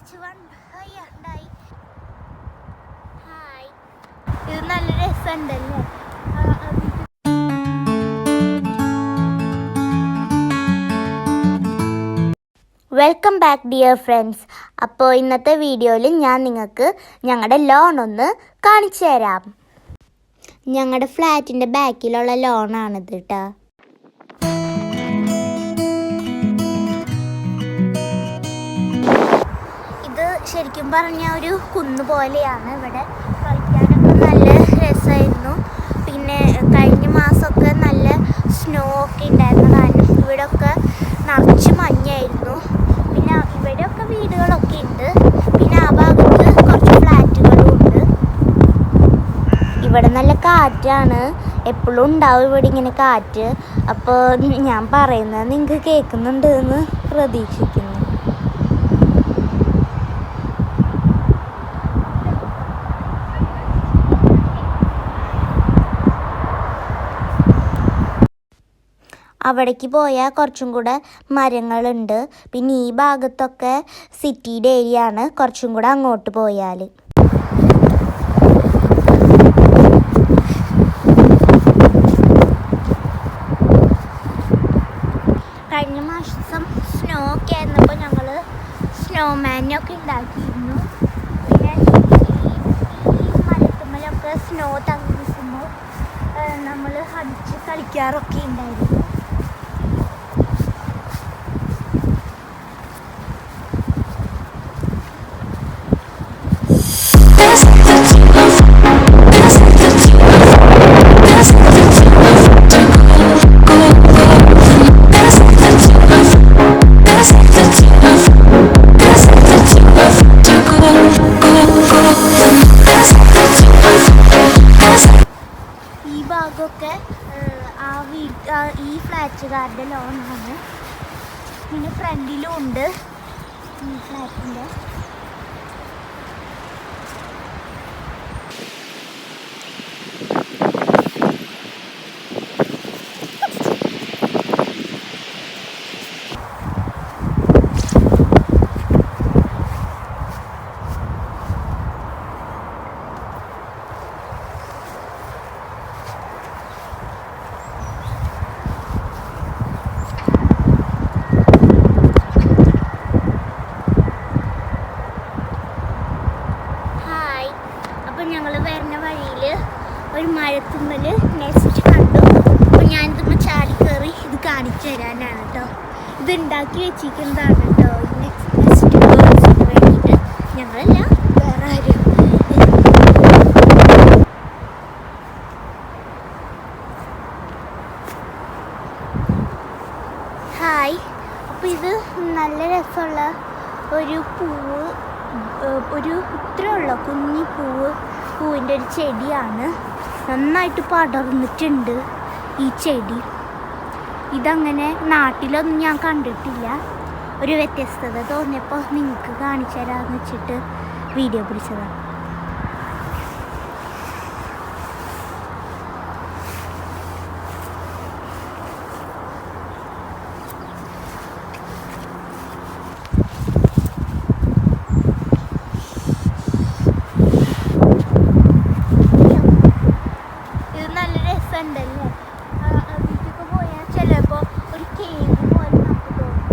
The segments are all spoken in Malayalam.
തിരിച്ചു ഉണ്ടായി. ഹായ്, ഇത് നല്ല രസമുണ്ടല്ലേ? Welcome back dear friends. അപ്പോൾ ഇന്നത്തെ വീഡിയോയിൽ ഞാൻ നിങ്ങൾക്ക് ഞങ്ങളുടെ ലോൺ ഒന്ന് കാണിച്ചു തരാം. ഞങ്ങളുടെ ഫ്ലാറ്റിൻ്റെ ബാക്കിലുള്ള ലോണാണിത് കേട്ടോ. ഇത് ശരിക്കും പറഞ്ഞാൽ ഒരു കുന്ന് പോലെയാണ്. ഇവിടെ കളിക്കാനൊക്കെ നല്ല രസമായിരുന്നു. പിന്നെ കഴിഞ്ഞ മാസമൊക്കെ നല്ല സ്നോ ഒക്കെ ഉണ്ടായിരുന്ന കാരണം ഇവിടെയൊക്കെ നിറച്ച് മഞ്ഞായിരുന്നു. പിന്നെ ഇവിടെയൊക്കെ വീടുകളൊക്കെ ഉണ്ട്. പിന്നെ ആ ഭാഗത്ത് കുറച്ച് ഫ്ലാറ്റുകളും ഉണ്ട്. ഇവിടെ നല്ല കാറ്റാണ്, എപ്പോഴും ഉണ്ടാവും ഇവിടെ ഇങ്ങനെ കാറ്റ്. അപ്പോൾ ഞാൻ പറയുന്നത് നിങ്ങൾക്ക് കേൾക്കുന്നുണ്ട് എന്ന് പ്രതീക്ഷിക്കുന്നു. അവിടേക്ക് പോയാൽ കുറച്ചും കൂടെ മരങ്ങളുണ്ട്. പിന്നെ ഈ ഭാഗത്തൊക്കെ സിറ്റിയുടെ ഏരിയ ആണ്, കുറച്ചും കൂടെ അങ്ങോട്ട് പോയാൽ. കഴിഞ്ഞ മാസം സ്നോ ഒക്കെ ആയിരുന്നപ്പോൾ ഞങ്ങൾ സ്നോമാനൊക്കെ ഉണ്ടാക്കിയിരുന്നു. പിന്നെ ഈ മരത്തുമ്മലൊക്കെ സ്നോ തങ്ങി നിൽക്കുമ്പോൾ നമ്മൾ അടിച്ച് കളിക്കാറൊക്കെ ഉണ്ടായിരുന്നു. ഭാഗമൊക്കെ ഈ ഫ്ലാറ്റുകാരുടെ ലോണാണ്. പിന്നെ ഫ്രണ്ടിലും ഉണ്ട് ഈ ഫ്ലാറ്റിൻ്റെ. ഞങ്ങൾ വരുന്ന വഴിയിൽ ഒരു മരത്തുമ്മൽ നെസ്റ്റ് കണ്ടു. അപ്പോൾ ഞാനിതൊന്ന് ചാടി കയറി ഇത് കാണിച്ചു തരാനാണ് കേട്ടോ. ഇത് ഉണ്ടാക്കി വെച്ചിരിക്കുന്നതാണ് കേട്ടോ. നെക്സ്റ്റ് ബേർഡ്സിന് വേണ്ടിയിട്ട്. ഞങ്ങളല്ല, വേറെ ആരും. ഹായ്, അപ്പോൾ ഇത് നല്ല രസമുള്ള ഒരു പൂവ്, ഒരു ഇത്രയുള്ള കുഞ്ഞി പൂവിൻ്റെ ഒരു ചെടിയാണ്. നന്നായിട്ട് പടർന്നിട്ടുണ്ട് ഈ ചെടി. ഇതങ്ങനെ നാട്ടിലൊന്നും ഞാൻ കണ്ടിട്ടില്ല. ഒരു വ്യത്യസ്തത തോന്നിയപ്പോൾ നിങ്ങൾക്ക് കാണിച്ചു തരാമെന്ന് വെച്ചിട്ട് വീഡിയോ പിടിച്ചതാണ്. ഉണ്ടല്ലേ, വീട്ടിലൊക്കെ പോയാൽ ചിലപ്പോൾ ഒരു കേവ് പോലെ നമുക്ക് തോന്നും.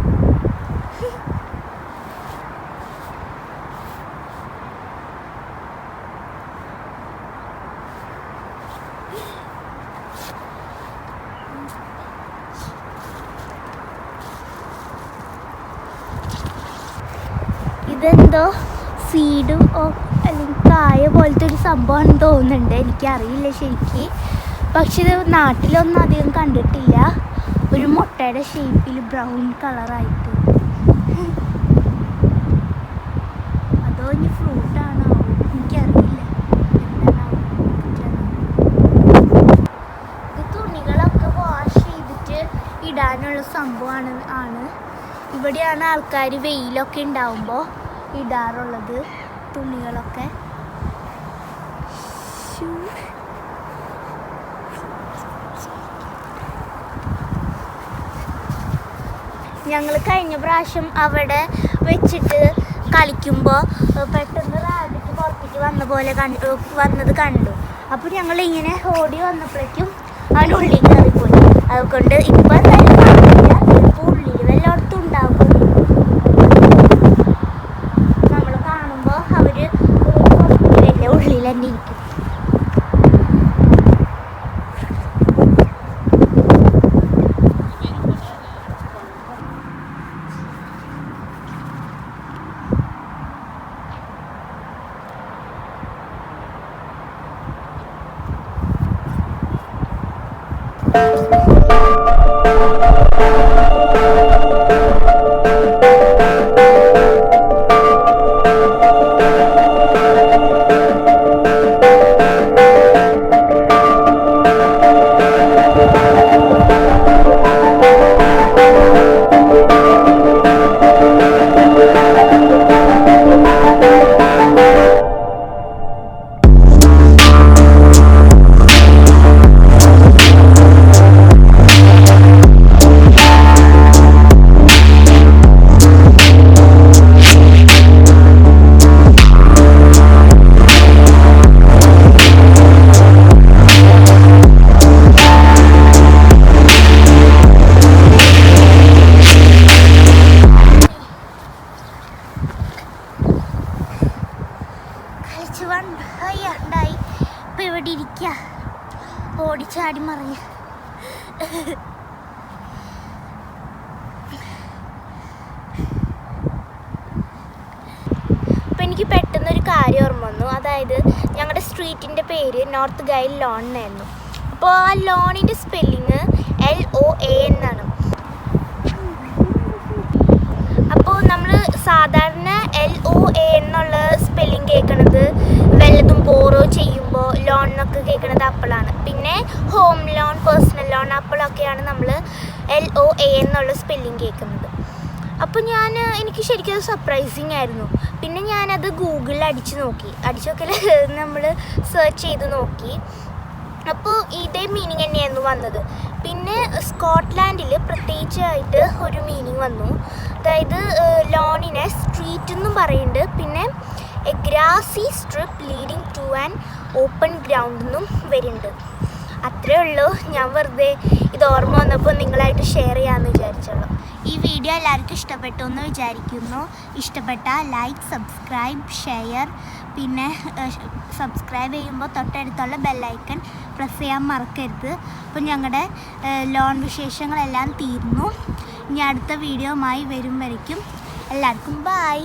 ഇതെന്തോ സീഡ് അല്ലെങ്കിൽ കായ പോലത്തെ ഒരു സംഭവമാണെന്ന് തോന്നുന്നുണ്ട്. എനിക്കറിയില്ല ശരിക്ക്. പക്ഷെ ഇത് നാട്ടിലൊന്നും അധികം കണ്ടിട്ടില്ല. ഒരു മുട്ടയുടെ ഷേപ്പിൽ ബ്രൗൺ കളറായിട്ട്. അതോ ഇനി ഫ്രൂട്ടാണോ എനിക്കറിയില്ല. ഇത് തുണികളൊക്കെ വാഷ് ചെയ്തിട്ട് ഇടാനുള്ള സംഭവമാണ്. ഇവിടെയാണ് ആൾക്കാർ വെയിലൊക്കെ ഉണ്ടാവുമ്പോൾ ഇടാറുള്ളത് തുണികളൊക്കെ. ഞങ്ങൾ കഴിഞ്ഞ പ്രാവശ്യം അവിടെ വെച്ചിട്ട് കളിക്കുമ്പോൾ പെട്ടെന്ന് റാബിറ്റ് പുറത്തേക്ക് വന്നത് കണ്ടു. അപ്പോൾ ഞങ്ങൾ ഇങ്ങനെ ഓടി വന്നപ്പോഴേക്കും അവനുള്ളിൽ കയറിപ്പോയി. അതുകൊണ്ട് ഇപ്പം എന്തായാലും കാണില്ല, ഇപ്പോൾ ഉള്ളിൽ വല്ലയിടത്തും ഉണ്ടാകും. നമ്മൾ കാണുമ്പോൾ അവർ പുറത്തില്ല, ഉള്ളിൽ തന്നെ ഇരിക്കും. ഉണ്ടായി. ഇപ്പം ഇവിടെ ഇരിക്കുക, ഓടിച്ചാടി മറിഞ്ഞ്. അപ്പം എനിക്ക് പെട്ടെന്നൊരു കാര്യം ഓർമ്മ വന്നു. അതായത് ഞങ്ങളുടെ സ്ട്രീറ്റിൻ്റെ പേര് നോർത്ത് ഗൈൽ ലോൺ എന്നായിരുന്നു. അപ്പോൾ ആ ലോണിൻ്റെ സ്പെല്ലിങ് LOA എന്നാണ്. അപ്പോൾ നമ്മൾ സാധാരണ LOA എന്നുള്ള സ്പെല്ലിങ് കേൾക്കണത് വല്ലതും ബോറോ ചെയ്യുമ്പോൾ ലോൺ എന്നൊക്കെ കേൾക്കണത് അപ്പോഴാണ്. പിന്നെ ഹോം ലോൺ, പേഴ്സണൽ ലോൺ അപ്പോഴൊക്കെയാണ് നമ്മൾ LOA എന്നുള്ള സ്പെല്ലിങ് കേൾക്കുന്നത്. അപ്പോൾ എനിക്ക് ശരിക്കും അത് സർപ്രൈസിങ് ആയിരുന്നു. പിന്നെ ഞാനത് ഗൂഗിളിൽ അടിച്ച് നോക്കിയാൽ നമ്മൾ സെർച്ച് ചെയ്ത് നോക്കി. അപ്പോൾ ഇതേ മീനിങ് തന്നെയായിരുന്നു വന്നത്. പിന്നെ സ്കോട്ട്ലാൻഡിൽ പ്രത്യേകിച്ചായിട്ട് ഒരു മീനിങ് വന്നു. അതായത് ലോണിനെ സ്ട്രീറ്റ് എന്നും പറയുന്നുണ്ട്. പിന്നെ a grassy strip leading to an open ground എന്നും വരുന്നുണ്ട്. അത്രേ ഉള്ളൂ. ഞാൻ വെറുതെ ഇത് ഓർമ്മ വന്നപ്പോൾ നിങ്ങളായിട്ട് ഷെയർ ചെയ്യാമെന്ന് വിചാരിച്ചുള്ളൂ. ഈ വീഡിയോ എല്ലാവർക്കും ഇഷ്ടപ്പെട്ടു എന്ന് വിചാരിക്കുന്നു. ഇഷ്ടപ്പെട്ടാൽ ലൈക്ക്, സബ്സ്ക്രൈബ്, ഷെയർ. പിന്നെ സബ്സ്ക്രൈബ് ചെയ്യുമ്പോൾ തൊട്ടടുത്തുള്ള ബെല്ലൈക്കൺ പ്രസ് ചെയ്യാൻ മറക്കരുത്. അപ്പോൾ ഞങ്ങളുടെ ലോൺ വിശേഷങ്ങളെല്ലാം തീർന്നു. ഇനി അടുത്ത വീഡിയോയുമായി വരും വരയ്ക്കും എല്ലാവർക്കും ബൈ.